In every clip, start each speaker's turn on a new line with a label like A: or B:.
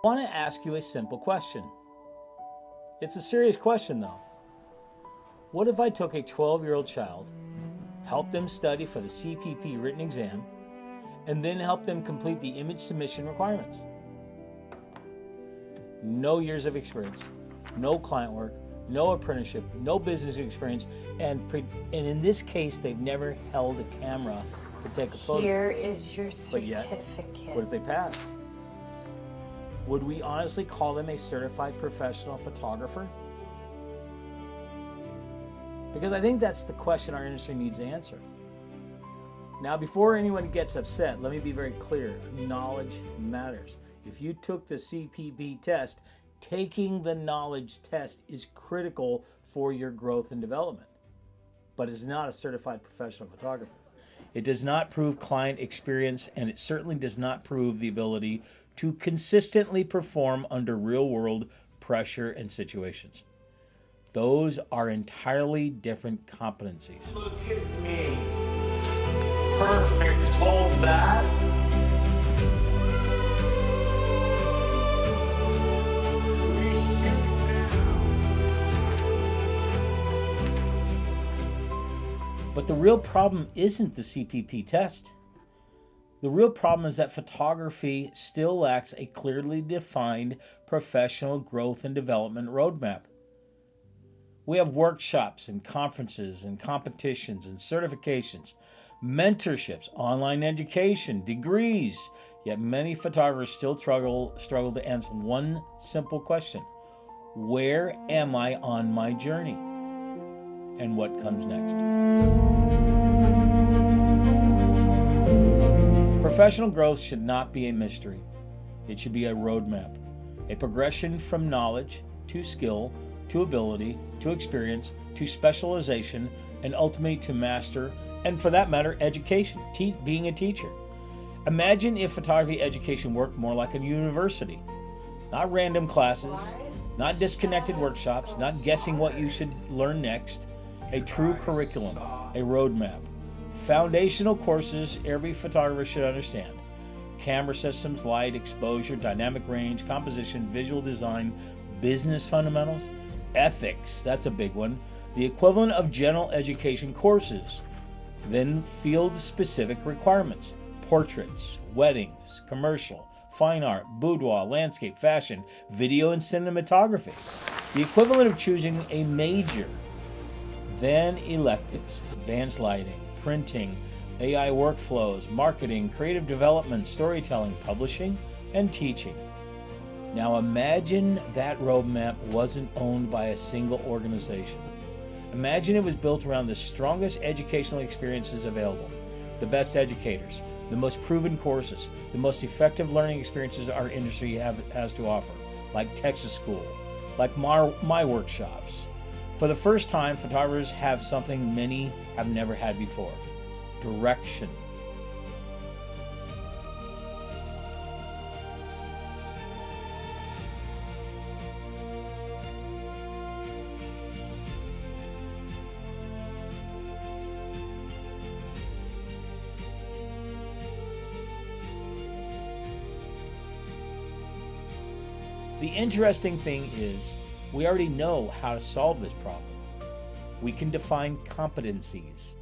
A: I want to ask you a simple question. It's a serious question though. What if I took a 12-year-old child, helped them study for the CPP written exam, and then helped them complete the image submission requirements? No years of experience, no client work, no apprenticeship, no business experience, and in this case, they've never held a camera to take a photo.
B: Here is your
A: But yet,
B: certificate.
A: what if they pass? Would we honestly call them a certified professional photographer? Because I think that's the question our industry needs to answer. Now, before anyone gets upset, let me be very clear. Knowledge matters. If you took the CPP test, taking the knowledge test is critical for your growth and development, but it's not a certified professional photographer. It does not prove client experience, and it certainly does not prove the ability to consistently perform under real-world pressure and situations. Those are entirely different competencies.
C: Look at me. Perfect. Hold that.
A: But the real problem isn't the CPP test. The real problem is that photography still lacks a clearly defined professional growth and development roadmap. We have workshops and conferences and competitions and certifications, mentorships, online education, degrees, yet many photographers still struggle to answer one simple question: where am I on my journey? And what comes next? Professional growth should not be a mystery. It should be a roadmap, a progression from knowledge to skill, to ability, to experience, to specialization, and ultimately to master, and for that matter, education, being a teacher. Imagine if photography education worked more like a university. Not random classes, not disconnected workshops, not guessing what you should learn next. A true curriculum, a roadmap. Foundational courses every photographer should understand. Camera systems, light, exposure, dynamic range, composition, visual design, business fundamentals, ethics, that's a big one. The equivalent of general education courses. Then field-specific requirements. Portraits, weddings, commercial, fine art, boudoir, landscape, fashion, video and cinematography. The equivalent of choosing a major. Then electives, advanced lighting, printing, AI workflows, marketing, creative development, storytelling, publishing, and teaching. Now imagine that roadmap wasn't owned by a single organization. Imagine it was built around the strongest educational experiences available, the best educators, the most proven courses, the most effective learning experiences our industry has to offer, like Texas School, like my workshops. For the first time, photographers have something many have never had before: direction. The interesting thing is, we already know how to solve this problem. We can define competencies.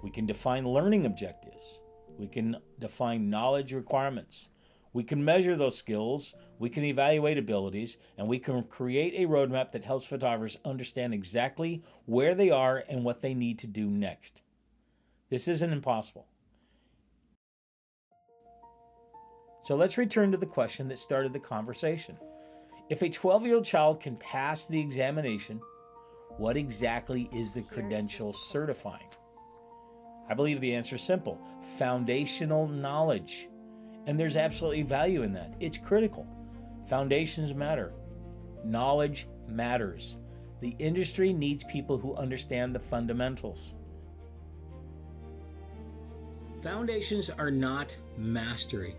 A: We can define learning objectives. We can define knowledge requirements. We can measure those skills. We can evaluate abilities, and we can create a roadmap that helps photographers understand exactly where they are and what they need to do next. This isn't impossible. So let's return to the question that started the conversation. If a 12-year-old child can pass the examination, what exactly is the credential certifying? I believe the answer is simple: foundational knowledge. And there's absolutely value in that. It's critical. Foundations matter. Knowledge matters. The industry needs people who understand the fundamentals. Foundations are not mastery.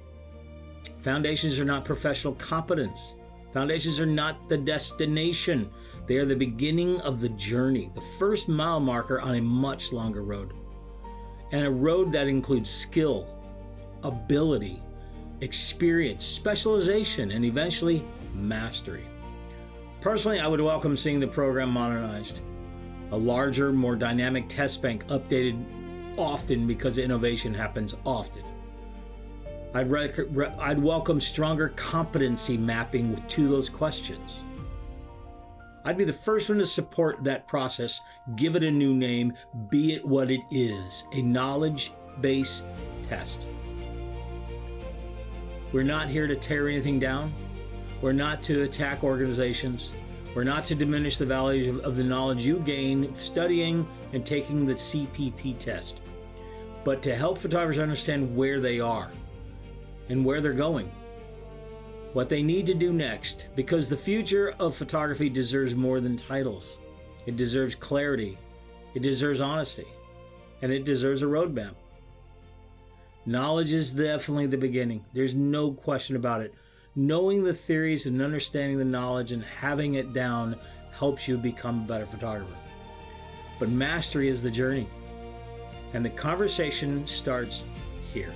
A: Foundations are not professional competence. Foundations are not the destination. They are the beginning of the journey, the first mile marker on a much longer road. And a road that includes skill, ability, experience, specialization, and eventually mastery. Personally, I would welcome seeing the program modernized. A larger, more dynamic test bank updated often because innovation happens often. I'd welcome stronger competency mapping to those questions. I'd be the first one to support that process, give it a new name, be it what it is, a knowledge-based test. We're not here to tear anything down. We're not to attack organizations. We're not to diminish the value of the knowledge you gain studying and taking the CPP test, but to help photographers understand where they are and where they're going, what they need to do next, because the future of photography deserves more than titles. It deserves clarity, it deserves honesty, and it deserves a roadmap. Knowledge is definitely the beginning. There's no question about it. Knowing the theories and understanding the knowledge and having it down helps you become a better photographer. But mastery is the journey, and the conversation starts here.